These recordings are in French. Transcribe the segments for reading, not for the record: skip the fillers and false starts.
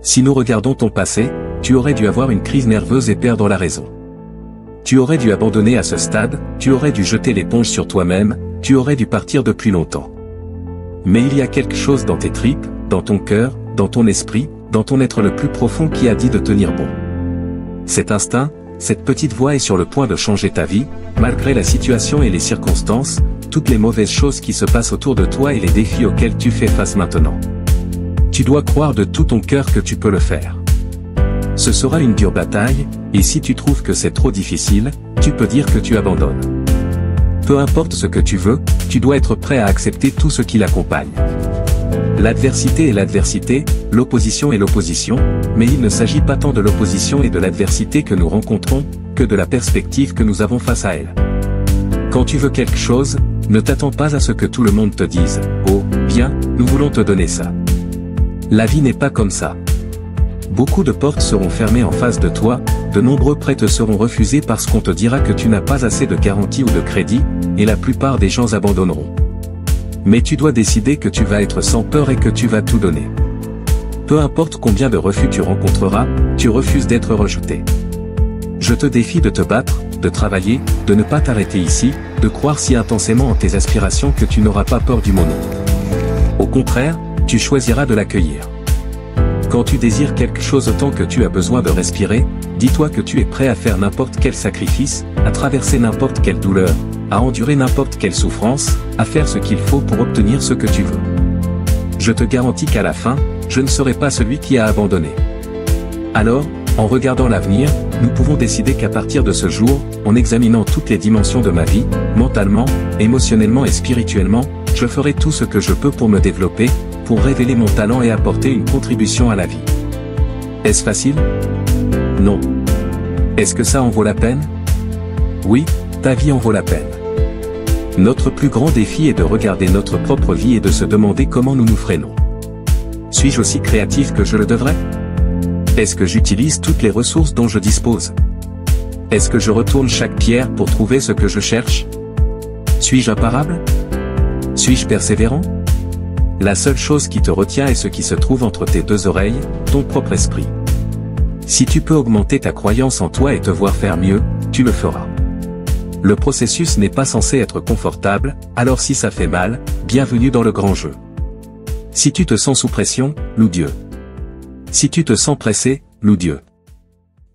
Si nous regardons ton passé, tu aurais dû avoir une crise nerveuse et perdre la raison. Tu aurais dû abandonner à ce stade, tu aurais dû jeter l'éponge sur toi-même, tu aurais dû partir depuis longtemps. Mais il y a quelque chose dans tes tripes, dans ton cœur, dans ton esprit, dans ton être le plus profond qui a dit de tenir bon. Cet instinct, cette petite voix est sur le point de changer ta vie, malgré la situation et les circonstances, toutes les mauvaises choses qui se passent autour de toi et les défis auxquels tu fais face maintenant. Tu dois croire de tout ton cœur que tu peux le faire. Ce sera une dure bataille, et si tu trouves que c'est trop difficile, tu peux dire que tu abandonnes. Peu importe ce que tu veux, tu dois être prêt à accepter tout ce qui l'accompagne. L'adversité est l'adversité, l'opposition est l'opposition, mais il ne s'agit pas tant de l'opposition et de l'adversité que nous rencontrons, que de la perspective que nous avons face à elle. Quand tu veux quelque chose, ne t'attends pas à ce que tout le monde te dise « Oh, bien, nous voulons te donner ça ». La vie n'est pas comme ça. Beaucoup de portes seront fermées en face de toi, de nombreux prêts te seront refusés parce qu'on te dira que tu n'as pas assez de garantie ou de crédit, et la plupart des gens abandonneront. Mais tu dois décider que tu vas être sans peur et que tu vas tout donner. Peu importe combien de refus tu rencontreras, tu refuses d'être rejeté. Je te défie de te battre, de travailler, de ne pas t'arrêter ici, de croire si intensément en tes aspirations que tu n'auras pas peur du mot non. Au contraire, tu choisiras de l'accueillir. Quand tu désires quelque chose autant que tu as besoin de respirer, dis-toi que tu es prêt à faire n'importe quel sacrifice, à traverser n'importe quelle douleur, à endurer n'importe quelle souffrance, à faire ce qu'il faut pour obtenir ce que tu veux. Je te garantis qu'à la fin, je ne serai pas celui qui a abandonné. Alors, en regardant l'avenir, nous pouvons décider qu'à partir de ce jour, en examinant toutes les dimensions de ma vie, mentalement, émotionnellement et spirituellement, je ferai tout ce que je peux pour me développer, pour révéler mon talent et apporter une contribution à la vie. Est-ce facile? Non. Est-ce que ça en vaut la peine? Oui, ta vie en vaut la peine. Notre plus grand défi est de regarder notre propre vie et de se demander comment nous nous freinons. Suis-je aussi créatif que je le devrais? Est-ce que j'utilise toutes les ressources dont je dispose? Est-ce que je retourne chaque pierre pour trouver ce que je cherche? Suis-je imparable? Suis-je persévérant? La seule chose qui te retient est ce qui se trouve entre tes deux oreilles, ton propre esprit. Si tu peux augmenter ta croyance en toi et te voir faire mieux, tu le feras. Le processus n'est pas censé être confortable, alors si ça fait mal, bienvenue dans le grand jeu. Si tu te sens sous pression, loue Dieu. Si tu te sens pressé, loue Dieu.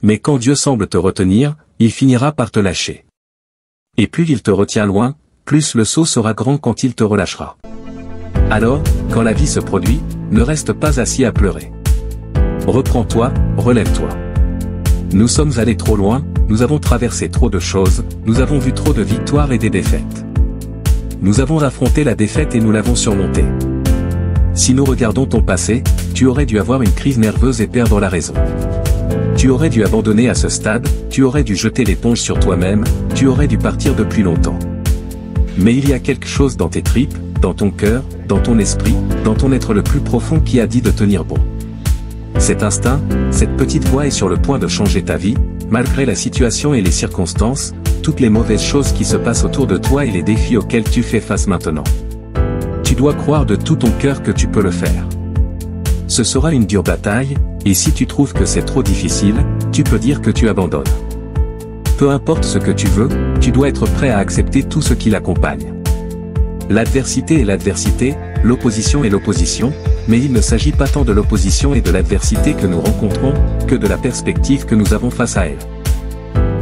Mais quand Dieu semble te retenir, il finira par te lâcher. Et plus il te retient loin, plus le saut sera grand quand il te relâchera. Alors, quand la vie se produit, ne reste pas assis à pleurer. Reprends-toi, relève-toi. Nous sommes allés trop loin, nous avons traversé trop de choses, nous avons vu trop de victoires et des défaites. Nous avons affronté la défaite et nous l'avons surmontée. Si nous regardons ton passé, tu aurais dû avoir une crise nerveuse et perdre la raison. Tu aurais dû abandonner à ce stade, tu aurais dû jeter l'éponge sur toi-même, tu aurais dû partir depuis longtemps. Mais il y a quelque chose dans tes tripes, dans ton cœur, dans ton esprit, dans ton être le plus profond qui a dit de tenir bon. Cet instinct, cette petite voix est sur le point de changer ta vie, malgré la situation et les circonstances, toutes les mauvaises choses qui se passent autour de toi et les défis auxquels tu fais face maintenant. Tu dois croire de tout ton cœur que tu peux le faire. Ce sera une dure bataille, et si tu trouves que c'est trop difficile, tu peux dire que tu abandonnes. Peu importe ce que tu veux, tu dois être prêt à accepter tout ce qui l'accompagne. L'adversité est l'adversité, l'opposition est l'opposition, mais il ne s'agit pas tant de l'opposition et de l'adversité que nous rencontrons, que de la perspective que nous avons face à elle.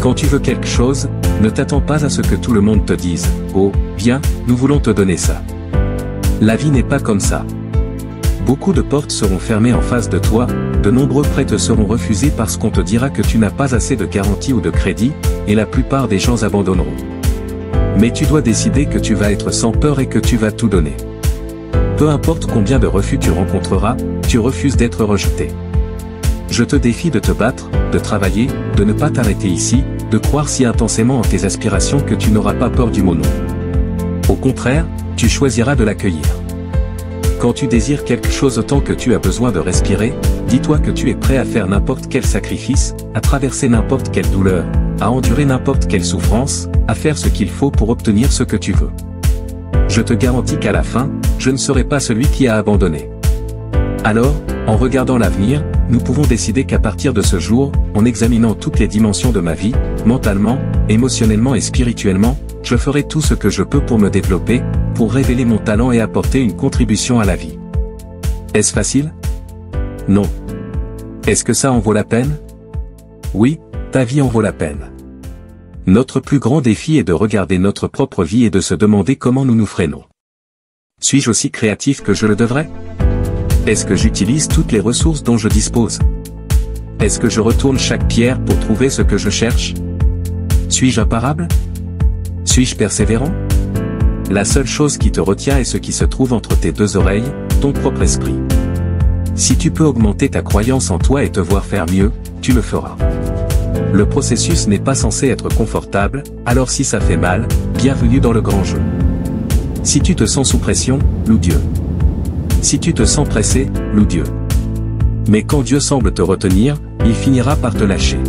Quand tu veux quelque chose, ne t'attends pas à ce que tout le monde te dise « Oh, bien, nous voulons te donner ça ». La vie n'est pas comme ça. Beaucoup de portes seront fermées en face de toi, de nombreux prêts te seront refusés parce qu'on te dira que tu n'as pas assez de garantie ou de crédit, et la plupart des gens abandonneront. Mais tu dois décider que tu vas être sans peur et que tu vas tout donner. Peu importe combien de refus tu rencontreras, tu refuses d'être rejeté. Je te défie de te battre, de travailler, de ne pas t'arrêter ici, de croire si intensément en tes aspirations que tu n'auras pas peur du mot non. Au contraire, tu choisiras de l'accueillir. Quand tu désires quelque chose autant que tu as besoin de respirer, dis-toi que tu es prêt à faire n'importe quel sacrifice, à traverser n'importe quelle douleur, à endurer n'importe quelle souffrance, à faire ce qu'il faut pour obtenir ce que tu veux. Je te garantis qu'à la fin, je ne serai pas celui qui a abandonné. Alors, en regardant l'avenir, nous pouvons décider qu'à partir de ce jour, en examinant toutes les dimensions de ma vie, mentalement, émotionnellement et spirituellement, je ferai tout ce que je peux pour me développer, pour révéler mon talent et apporter une contribution à la vie. Est-ce facile? Non. Est-ce que ça en vaut la peine? Oui, ta vie en vaut la peine. Notre plus grand défi est de regarder notre propre vie et de se demander comment nous nous freinons. Suis-je aussi créatif que je le devrais? Est-ce que j'utilise toutes les ressources dont je dispose? Est-ce que je retourne chaque pierre pour trouver ce que je cherche? Suis-je imparable? Suis-je persévérant? La seule chose qui te retient est ce qui se trouve entre tes deux oreilles, ton propre esprit. Si tu peux augmenter ta croyance en toi et te voir faire mieux, tu le feras. Le processus n'est pas censé être confortable, alors si ça fait mal, bienvenue dans le grand jeu. Si tu te sens sous pression, loue Dieu. Si tu te sens pressé, loue Dieu. Mais quand Dieu semble te retenir, il finira par te lâcher.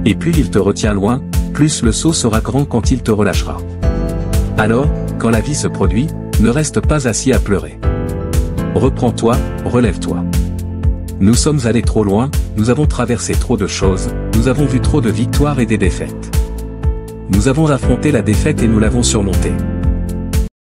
Et plus il te retient loin, plus le saut sera grand quand il te relâchera. Alors, quand la vie se produit, ne reste pas assis à pleurer. Reprends-toi, relève-toi. Nous sommes allés trop loin, nous avons traversé trop de choses, nous avons vu trop de victoires et des défaites. Nous avons affronté la défaite et nous l'avons surmontée.